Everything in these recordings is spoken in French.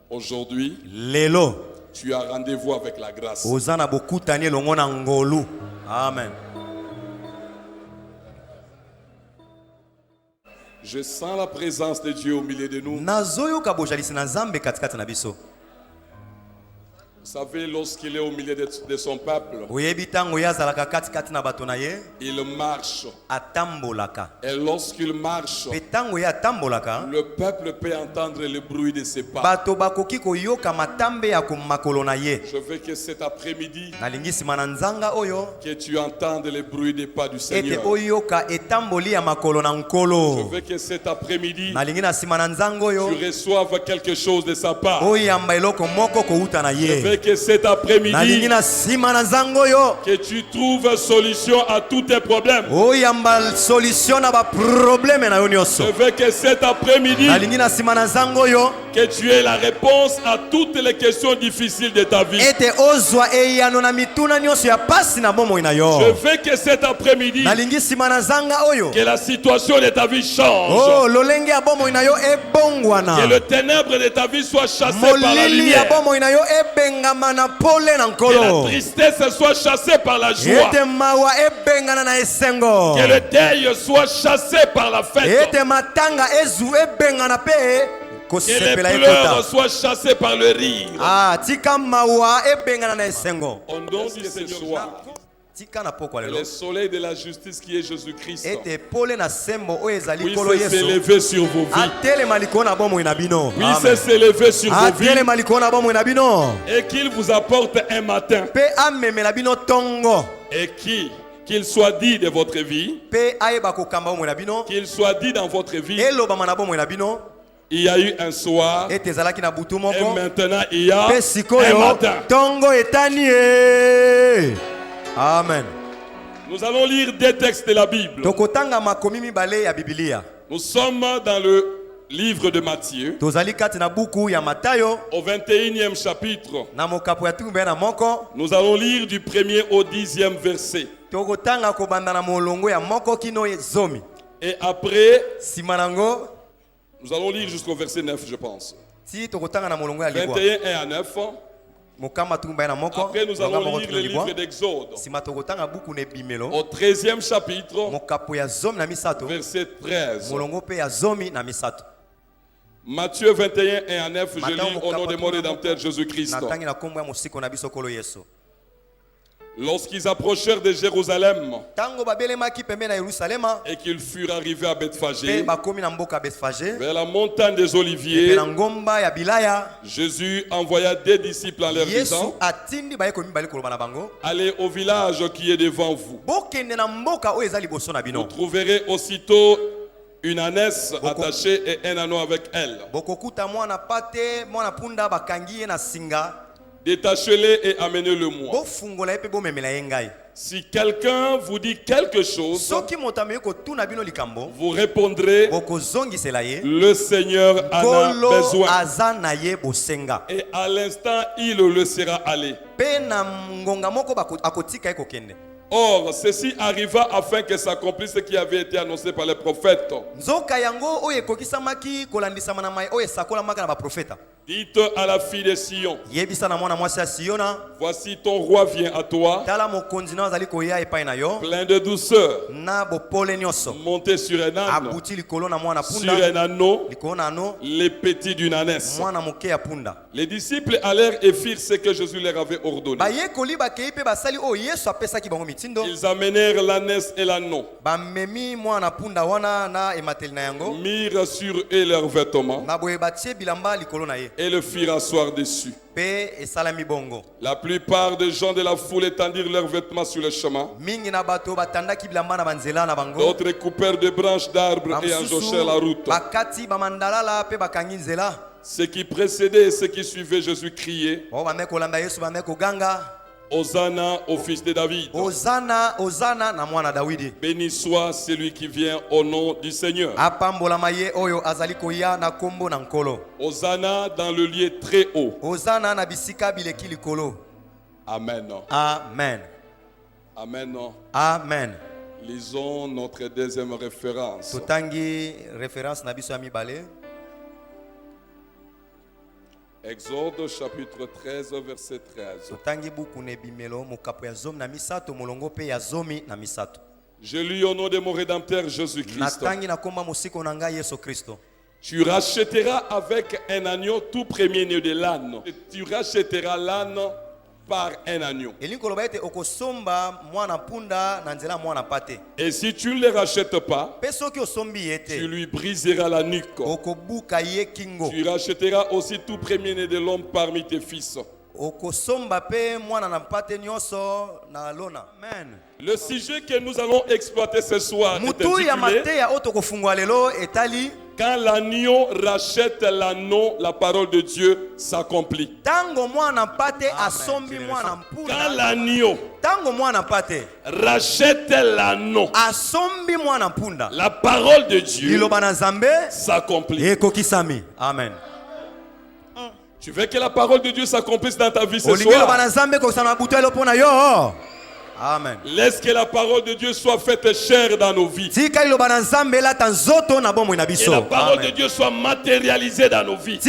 Aujourd'hui, tu as rendez-vous avec la grâce. Amen. Je sens la présence de Dieu au milieu de nous. Vous savez, lorsqu'il est au milieu de son peuple, il marche. Et lorsqu'il marche, le peuple peut entendre le bruit de ses pas. Je veux que cet après-midi, que tu entendes le bruit des pas du Seigneur. Je veux que cet après-midi, tu reçoives quelque chose de sa part. Je veux que cet après-midi, que tu trouves solution à tous tes problèmes. Je veux que cet après-midi, que tu aies la réponse à toutes les questions difficiles de ta vie. Je veux que cet après-midi, que la situation de ta vie change. Que le ténèbre de ta vie soit chassé par la lumière. Que la tristesse soit chassée par la joie. Que le deuil soit chassé par la fête. Que les pleurs soient chassés par le rire. Au nom du Seigneur, le soleil de la justice qui est Jésus-Christ puisse s'élever sur vos vies. Puisse s'élever sur vos vies. Et qu'il vous apporte un matin. Et qu'il soit dit de votre vie. Qu'il soit dit dans votre vie. Il y a eu un soir. Et maintenant il y a un matin. Amen. Nous allons lire des textes de la Bible. Nous sommes dans le livre de Matthieu, au 21e chapitre. Nous allons lire du 1er au 10e verset. Et après, nous allons lire jusqu'au verset 9, je pense. 21 et à 9. Après, nous allons lire le livre d'Exode, au 13e chapitre, verset 13. Matthieu 21 et à 9, je lis au nom de mon Rédempteur Jésus-Christ. Lorsqu'ils approchèrent de Jérusalem et qu'ils furent arrivés à Bethphagée, vers la montagne des Oliviers, Jésus envoya des disciples en leur disant: allez au village qui est devant vous. Vous trouverez aussitôt une ânesse attachée et un anneau avec elle. Détachez-les et amenez-le-moi. Si quelqu'un vous dit quelque chose, vous répondrez: le Seigneur en a besoin. Et à l'instant, il le laissera aller. Or, ceci arriva afin que s'accomplisse ce qui avait été annoncé par les prophètes. Dites à la fille de Sion: voici ton roi vient à toi, plein de douceur, monté sur un âne, sur un anneau, les petits d'une ânesse. Les disciples allèrent et firent ce que Jésus leur avait ordonné. Ils amenèrent l'ânesse et l'anneau, mirent sur eux leurs vêtements et le firent asseoir dessus. La plupart des gens de la foule étendirent leurs vêtements sur le chemin. D'autres coupèrent des branches d'arbres et enjochèrent la route. Ceux qui précédaient et ceux qui suivaient Jésus criaient: Hosanna au fils de David. Hosanna, Hosanna na mwana Dawidi. Béni soit celui qui vient au nom du Seigneur. Apambolamaye oyo azali koya na kombo na nkolo. Hosanna dans le lieu très haut. Hosanna na bisika bileki likolo. Amen. Amen. Amen. Amen. Lisons notre deuxième référence. Totangi référence na biso ya mibale. Exode chapitre 13 verset 13. Je lis au nom de mon Rédempteur Jésus-Christ. Tu rachèteras avec un agneau tout premier-né de l'âne. Tu rachèteras l'âne par un agneau. Et si tu ne le rachètes pas, tu lui briseras la nuque. Tu rachèteras aussi tout premier-né de l'homme parmi tes fils. Le sujet que nous allons exploiter ce soir est intitulé Quand l'agneau rachète l'anneau, la parole de Dieu s'accomplit. Quand l'agneau rachète l'anneau, la parole de Dieu s'accomplit. Amen. Tu veux que la parole de Dieu s'accomplisse dans ta vie ce soir? Amen. Laisse que la parole de Dieu soit faite chère dans nos vies. Que la parole de Dieu soit matérialisée dans nos vies. Le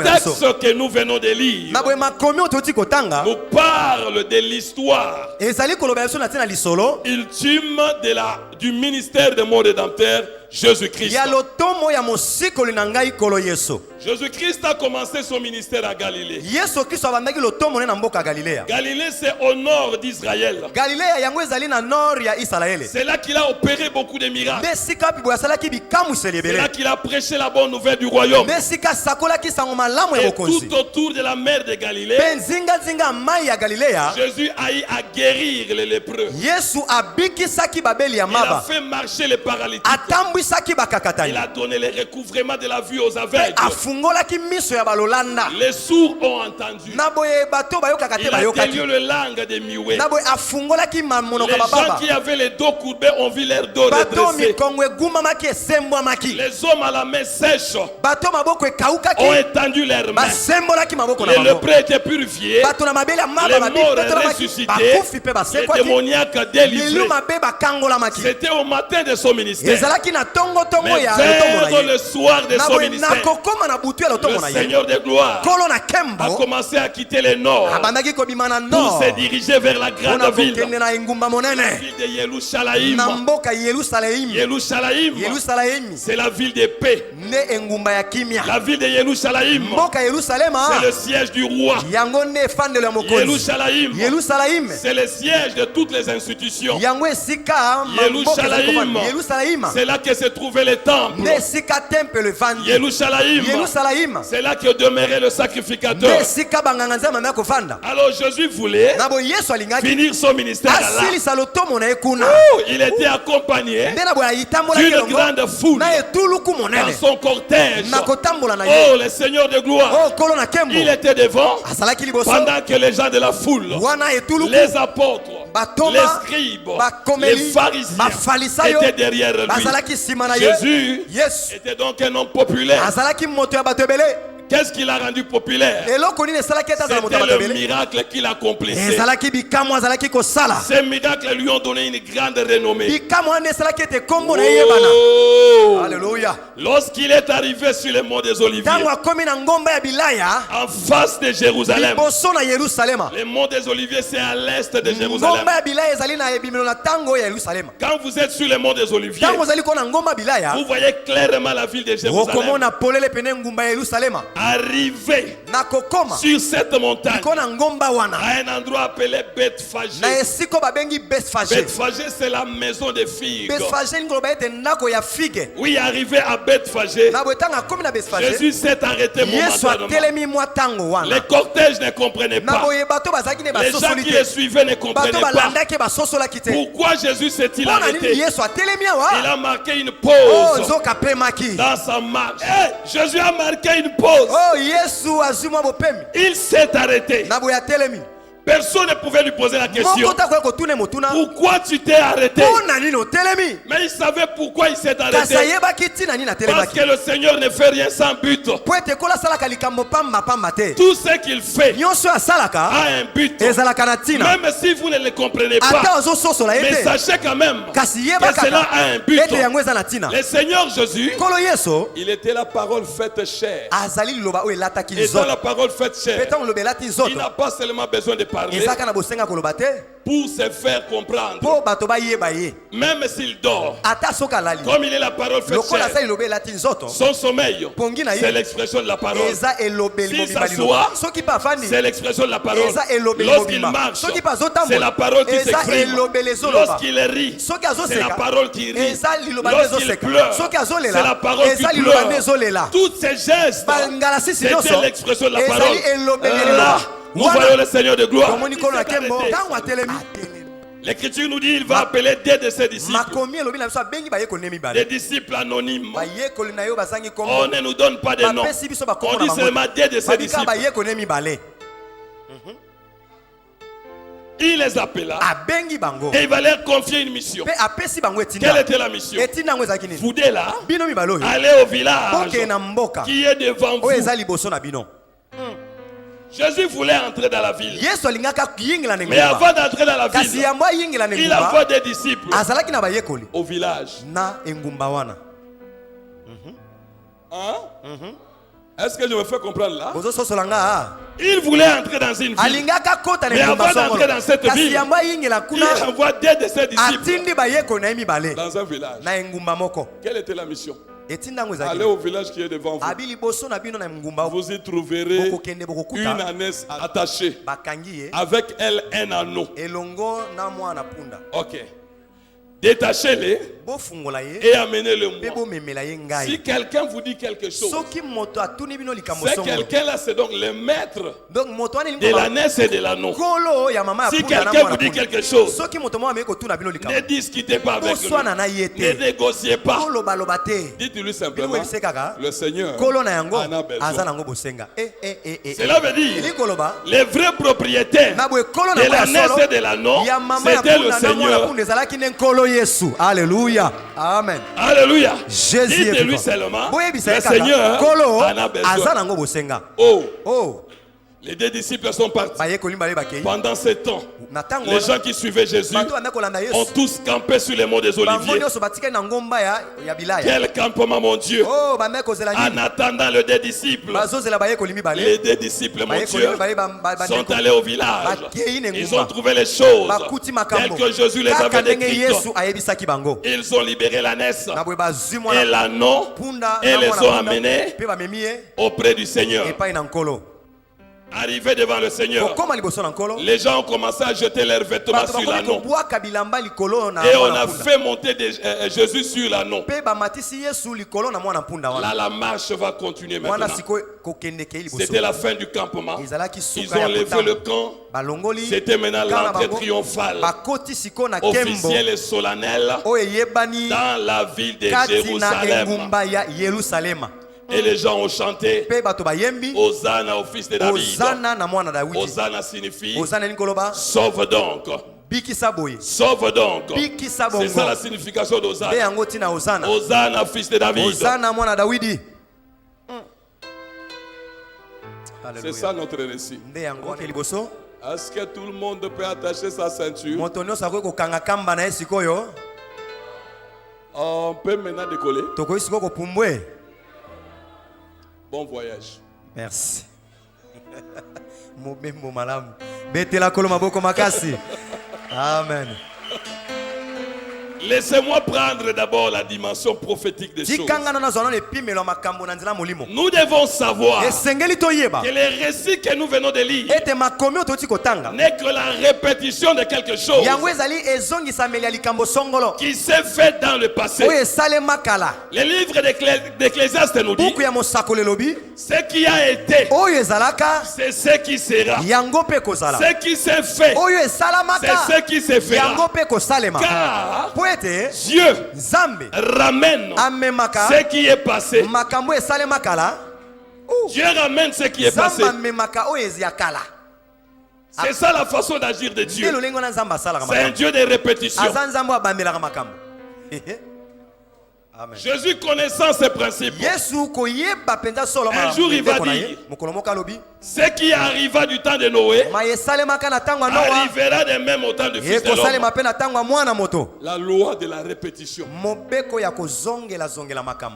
texte que nous venons de lire nous parle de l'histoire ultime du ministère de mon Rédempteur Jésus-Christ. Jésus-Christ a commencé son ministère à Galilée. Galilée, c'est au nord d'Israël. C'est là qu'il a opéré beaucoup de miracles. C'est là qu'il a prêché la bonne nouvelle du royaume. Et tout autour de la mer de Galilée, Jésus a eu à guérir les lépreux. Il a fait marcher les paralytiques. Il a donné le recouvrement de la vue aux aveugles. Les sourds ont entendu. Il a délié le langue des muets. Les gens qui avaient les dos courbés ont vu leurs dos redressés. Les hommes à la main sèche ont étendu leurs mains. Les lépreux étaient purifiés. Les morts ressuscités. Les démoniaques délivrés. C'était au matin de son ministère. Mais vers le soir de son ministère, le Seigneur de gloire a commencé à quitter le nord pour se diriger vers la grande ville, la ville de Yerushalayim. Yerushalayim, c'est la ville de paix. La ville de Yerushalayim, c'est le siège du roi. Yerushalayim, c'est le siège de toutes les institutions. Yerushalayim, c'est là que se trouvait le temple. Yerushalayim, c'est là que demeurait le sacrificateur. Alors Jésus voulait finir son ministère là. Il était accompagné d'une grande foule dans son cortège. Oh, le Seigneur de gloire, il était devant pendant que les gens de la foule, les apôtres, les scribes, les pharisiens étaient derrière lui. Jésus était donc un homme populaire. Qu'est-ce qu'il a rendu populaire? C'était le miracle qu'il accomplissait. Ces miracles lui ont donné une grande renommée. Oh. Alléluia. Lorsqu'il est arrivé sur le mont des Oliviers, en face de Jérusalem, le mont des Oliviers c'est à l'est de Jérusalem. Quand vous êtes sur le mont des Oliviers, vous voyez clairement la ville de Jérusalem. Arrivé sur cette montagne à un endroit appelé Bethphagée. Bethphagée, c'est la maison des figues. Oui, arrivé à Bethphagée, Jésus s'est arrêté momentanément. Les cortèges ne comprenaient pas. Les gens qui les suivaient ne comprenaient pas. Pourquoi Jésus s'est-il arrêté? Il a marqué une pause dans sa marche. Hey, Jésus a marqué une pause. Il s'est arrêté Personne ne pouvait lui poser la question. Pourquoi tu t'es arrêté? Mais il savait pourquoi il s'est arrêté. Parce que le Seigneur ne fait rien sans but. Tout ce qu'il fait a un but. Même si vous ne le comprenez pas, mais sachez quand même que cela a un but. Le Seigneur Jésus, il était la parole faite chair. Et dans la parole faite chair, il n'a pas seulement besoin de parler pour se faire comprendre. Même s'il dort, comme il est la parole faite chair, son sommeil, c'est l'expression de la parole. S'il s'assoit, c'est l'expression de la parole. Lorsqu'il marche, c'est la parole qui s'exprime. Lorsqu'il rit, c'est la parole qui rit. Lorsqu'il pleure, c'est la parole qui pleure. Tous ces gestes, c'était l'expression de la parole. Là, nous voyons le Seigneur de gloire. L'Écriture nous dit qu'il va appeler des de ses disciples. Des disciples anonymes. On ne nous donne pas de nom. On dit seulement des de ses disciples. Il les appela et il va leur confier une mission. Quelle était la mission? Vous là, allez au village qui est devant vous. Jésus voulait entrer dans la ville. Mais avant d'entrer dans la ville, il envoie des disciples au village. Est-ce que je me fais comprendre là? Il voulait entrer dans une ville. Mais avant d'entrer dans cette ville, il envoie des de ses disciples dans un village. Quelle était la mission? Allez au village qui est devant vous. Vous y trouverez une ânesse attachée. Avec elle un anneau. Ok. Détachez-les et amenez-le moi. Si quelqu'un vous dit quelque chose, c'est quelqu'un là, c'est donc le maître de l'ânesse et de l'anneau. Si quelqu'un vous dit quelque chose, ne discutez pas avec lui, ne négociez pas. Dites-lui simplement, le Seigneur en a besoin. Cela veut dire, les vrais propriétaires de l'ânesse et de l'anneau, c'était le Seigneur. Alléluia. Amen. Alléluia. Jésus. Dites-lui seulement, le Seigneur en a besoin. Oh. Les deux disciples sont partis. Pendant ce temps, les gens qui suivaient Jésus ont tous campé sur les monts des Oliviers. Quel campement, mon Dieu! En attendant les deux disciples, les deux disciples, mon Dieu, sont allés au village. Ils ont trouvé les choses telles que Jésus les avait décrites. Ils ont libéré l'ânesse et l'anneau et les ont amenés auprès du Seigneur. Arrivé devant le Seigneur, les gens ont commencé à jeter leurs vêtements sur l'anneau. Et on a fait monter Jésus sur l'anneau. Là, la marche va continuer maintenant. C'était la fin du campement. Ils ont levé le camp. C'était maintenant l'entrée triomphale, officielle et solennelle dans la ville de Jérusalem. Et les gens ont chanté Hosanna au fils de David. Hosanna signifie sauve donc. Sauve donc. C'est ça la signification d'Hosanna. Hosanna fils de David. C'est ça notre récit. Est-ce que tout le monde peut attacher sa ceinture? On peut maintenant décoller. Bon voyage. Merci. Amen. Laissez-moi prendre d'abord la dimension prophétique des choses. Nous devons savoir que les récits que nous venons de lire n'est que la répétition de quelque chose qui s'est fait dans le passé. Le livre d'Ecclésiaste nous dit ce qui a été, c'est ce qui sera. Ce qui s'est fait, c'est ce qui se fera. Car Dieu ramène ce qui est passé. Dieu ramène ce qui est passé. C'est ça la façon d'agir de Dieu. C'est un Dieu de répétition. Amen. Jésus connaissant ces principes, un jour il va dire, ce qui arriva du temps de Noé arrivera de même au temps du Fils de l'homme. La loi de la répétition.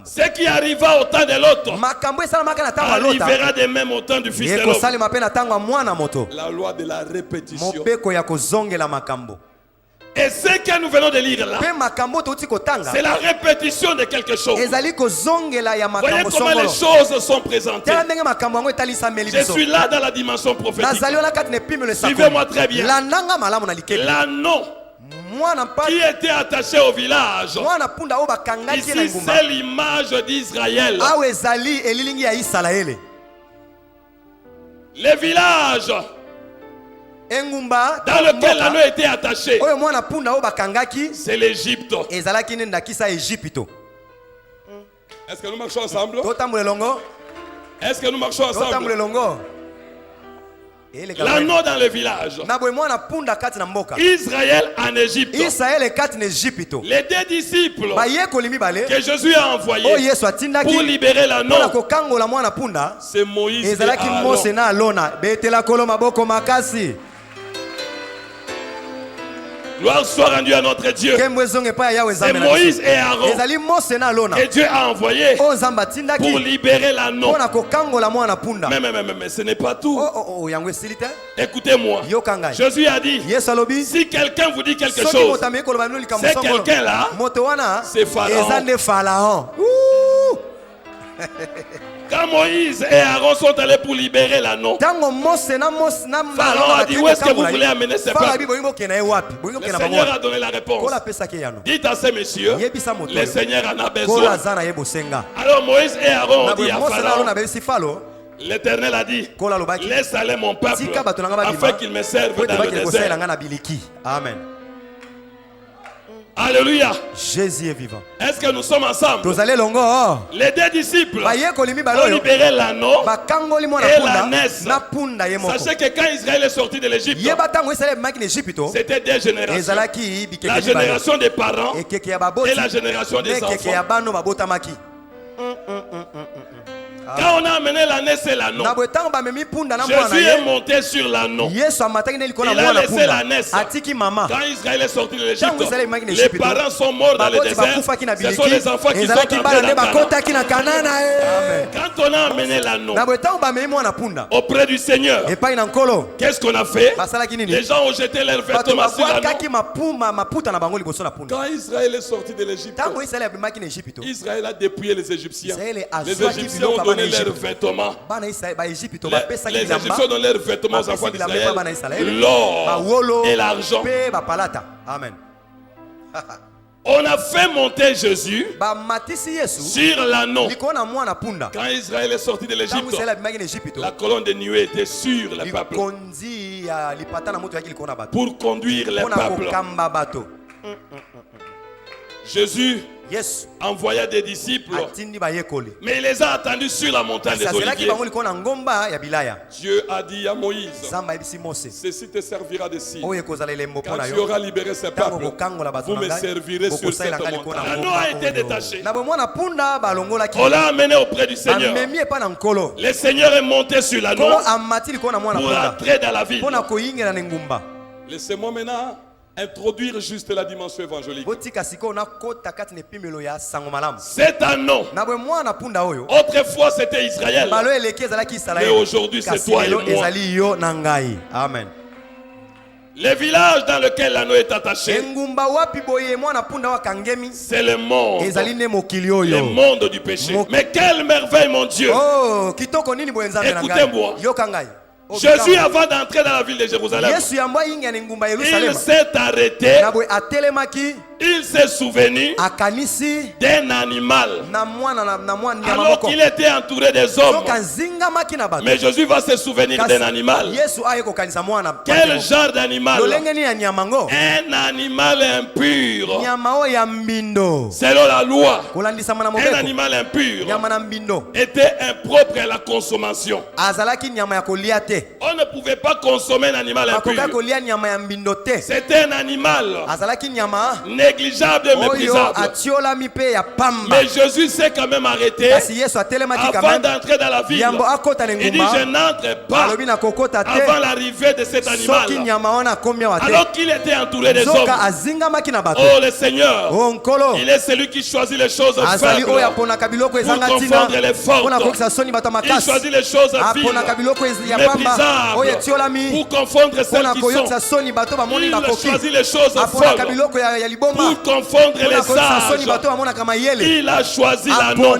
Ce qui arriva au temps de l'autre arrivera de même au temps du Fils de l'homme. La loi de la répétition. Et ce que nous venons de lire là, c'est la répétition de quelque chose. Voyez comment les choses sont présentées. Je suis là dans la dimension prophétique. Suivez-moi très bien. L'anneau qui était attaché au village, ici c'est l'image d'Israël. Les villages dans lequel l'anneau était attaché, c'est l'Égypte. Est-ce que nous marchons ensemble? Est-ce que nous marchons ensemble? L'anneau dans le village, Israël en Égypte. Les deux disciples que Jésus a envoyés pour libérer l'anneau, c'est Moïse et Aaron. Gloire soit rendue à notre Dieu. C'est Moïse et Aaron que Dieu a envoyé pour libérer l'anneau. Mais ce n'est pas tout. Écoutez-moi. Jésus a dit, si quelqu'un vous dit quelque chose, c'est quelqu'un-là, c'est Pharaon. Quand Moïse et Aaron sont allés pour libérer l'anneau, Pharaon a dit, où est-ce que vous voulez amener ces peuples? Le Seigneur a donné la réponse. Dites à ces messieurs, le Seigneur en a besoin. Alors Moïse et Aaron ont dit à Pharaon, l'Éternel a dit, laisse aller mon peuple afin qu'il me serve dans le désert. Amen. Alléluia. Jésus est vivant. Est-ce que nous sommes ensemble? Les deux disciples ont libéré l'anneau et l'ânesse. Sachez que quand Israël est sorti de l'Égypte, c'était deux générations. La génération des parents et la génération des enfants. Quand on a amené l'ânesse et l'anneau, Jésus est monté sur l'anneau. Il a laissé l'ânesse. Quand Israël est sorti de l'Égypte, les parents sont morts dans le désert. Ce sont les enfants qui sont entrés dans Canaan. Quand on a amené l'anneau auprès du Seigneur, qu'est-ce qu'on a fait? Les gens ont jeté leurs vêtements sur l'anneau. Quand Israël est sorti de l'Égypte, Israël a dépouillé les Égyptiens. Les Égyptiens ont donné leurs vêtements. Les Égyptiens ont donné leurs vêtements aux enfants d'Israël, l'or et l'argent. Amen. On a fait monter Jésus sur l'anneau. Quand Israël est sorti de l'Égypte, la colonne de nuée était sur le peuple pour conduire les peuples. Jésus envoya des disciples, mais il les a attendus sur la montagne des Oliviers. Dieu a dit à Moïse, ceci te servira de signe. Quand tu auras libéré ces peuples, vous me servirez sur cette montagne. L'anneau a été détaché. On l'a amené auprès du Seigneur. Le Seigneur est monté sur l'anneau pour entrer dans la ville. Laissez-moi maintenant introduire juste la dimension évangélique. Cet anneau, autrefois c'était Israël, mais aujourd'hui c'est toi et moi. Amen. Le village dans lequel l'anneau est attaché, c'est le monde. Le monde du péché. Mais quelle merveille, mon Dieu! Écoutez-moi. Jésus, avant d'entrer dans la ville de Jérusalem, il s'est arrêté. Il s'est souvenu d'un animal alors qu'il était entouré des hommes. Mais Jésus va se souvenir d'un animal. Quel genre d'animal? Un animal impur. Selon la loi, un animal impur était impropre à la consommation. On ne pouvait pas consommer un animal impur. C'était un animal négligeable et méprisable. Mais Jésus s'est quand même arrêté avant d'entrer dans la ville. Il dit je n'entre pas avant l'arrivée de cet animal. Alors qu'il était entouré des hommes. Oh le Seigneur, il est celui qui choisit les choses faibles pour confondre les fortes. Il choisit les choses viles, méprisables, pour confondre celles qui sont. Il choisit les choses folles pour confondre les sages. Il a choisi l'anneau.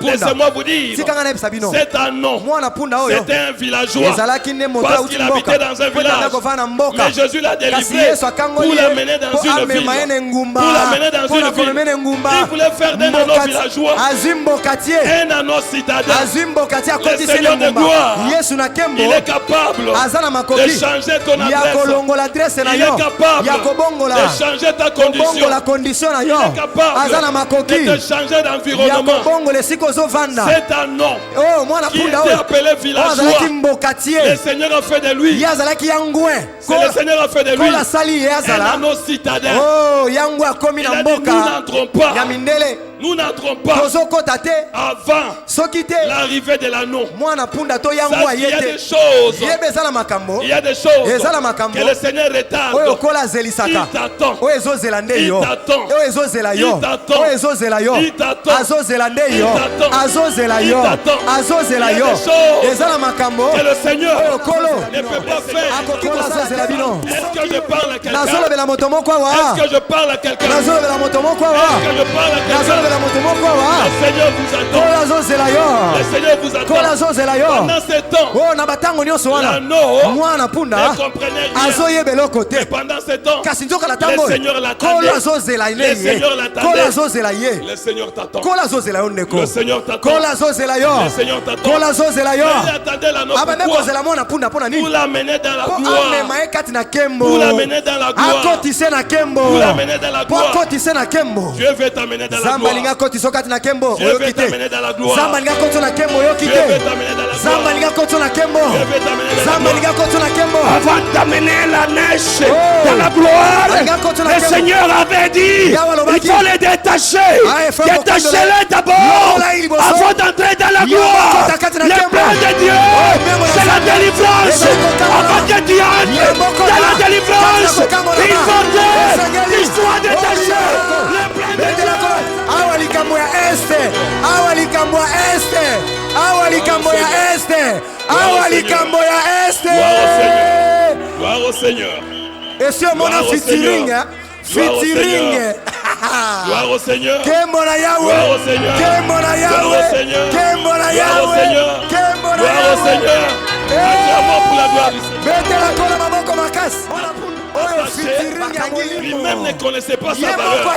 Laissez-moi vous dire, c'est un nom. C'était un villageois parce qu'il habitait dans un village. Mais Jésus l'a délivré pour l'amener dans une ville. Pour l'amener dans une ville. Il voulait faire d'un anneau villageois un anneau citadin. Le Seigneur de gloire, il est capable de changer ton adresse. Il est capable de changer ta condition. Il est capable de te changer d'environnement. C'est un nom qui était appelé villageois. Le Seigneur a fait de lui. C'est le Seigneur a fait de lui un anneau citadin. Il a dit nous n'entrons pas avant l'arrivée de l'anneau. Il y a des choses que le Seigneur retarde. Il t'attend. Il t'attend. Que le Seigneur ne peut pas faire. Est-ce que je parle à quelqu'un? Est-ce que je parle à quelqu'un? Est-ce que je parle à quelqu'un? Le Seigneur vous attend. Le Seigneur vous attend. Pendant ce temps, l'anneau ne comprenait rien. Mais pendant ce temps, le Seigneur l'attendait. Le Seigneur l'attendait. Le Seigneur t'attend. Le Seigneur t'attend. Le Seigneur t'attend. Il attendait l'anneau pourquoi? Pour l'amener dans la gloire. Pour l'amener dans la gloire. Pour l'amener dans la gloire. Dieu veut t'amener dans la gloire. Dieu veut t'amener dans la gloire. Dieu veut t'amener dans la gloire. Avant d'amener la neige dans la gloire, le Seigneur avait dit il faut les détacher. Détachez-les d'abord avant d'entrer dans la gloire. Le plan de Dieu, c'est la délivrance. Avant que Dieu entre dans la délivrance, il faut qu'ils soient détachés. Le plan de Dieu. Gloire au Seigneur. Et sur mon featuring, gloire au Seigneur. Kemona Yahweh. Gloire au Seigneur. Kemona Yahweh. Kemona Yahweh. Kemona Yahweh. Acclamons pour la gloire du Seigneur. Lui-même ne connaissait pas sa valeur.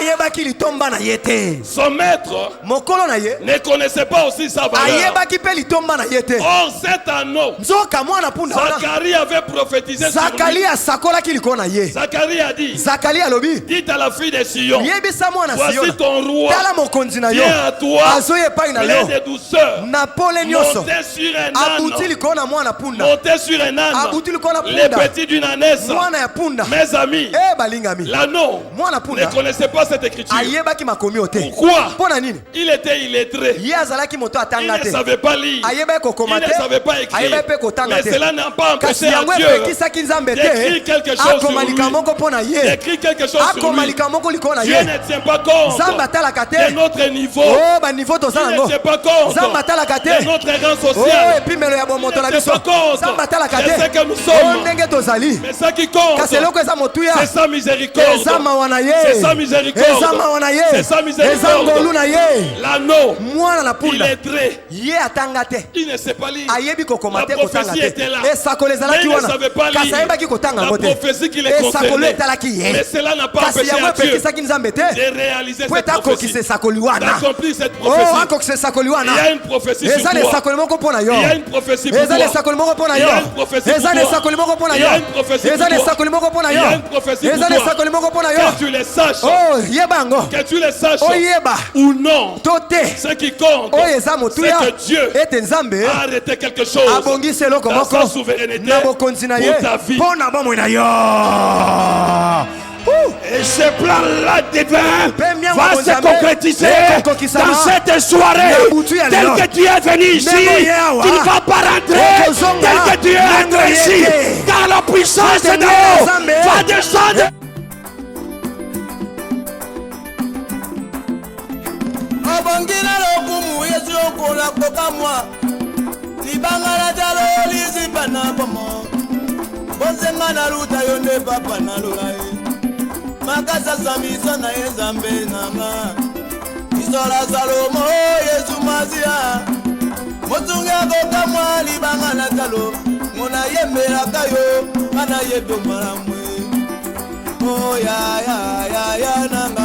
Son maître ne connaissait pas aussi sa valeur. Or cet anneau, Zacharie avait prophétisé sur lui. Zacharie a dit, dites à la fille de Sion, voici ton roi, viens à toi, plein de douceur, montez sur un âne, les petits d'une ânesse. Mes amis, l'anneau ne connaissait pas cette écriture. Pourquoi? Il était illettré. Il ne savait pas lire. Il ne savait pas écrire. Mais cela n'a pas empêché à Dieu d'écrire quelque chose sur lui. D'écrire quelque chose sur lui. Dieu ne tient pas compte de notre niveau. Il ne tient pas compte de notre rang social. Il ne tient pas compte de ce que nous sommes. Mais ce qui compte, c'est sa miséricorde. C'est sa miséricorde. C'est sa miséricorde. L'anneau, il est très. Il ne sait pas lire. La prophétie était là. Mais il ne savait pas lire. La prophétie qui les concernait. Mais cela n'a pas empêché à Dieu de réaliser cette prophétie. D'accomplir cette prophétie. Il y a une prophétie sur toi. Il y a une prophétie pour toi. Il y a une prophétie pour toi. Il y a une prophétie pour toi. Il y a une prophétie pour toi. Il y a une prophétie pour toi. Que tu les saches. Que tu les saches. Ou non. Ce qui compte, c'est que Dieu a arrêté quelque chose dans sa souveraineté pour ta vie. Et ce plan-là divin va se concrétiser dans cette soirée. Tel que tu es venu ici, tu ne vas pas rentrer tel que tu es entré ici. Car la puissance de Dieu va descendre. Makasa samisa na ezambe nanga Isola Salomo Yesu Masia Motunga koka mwali banga na talo Mona yembera kayo Mana yedo maramwe Oh ya nanga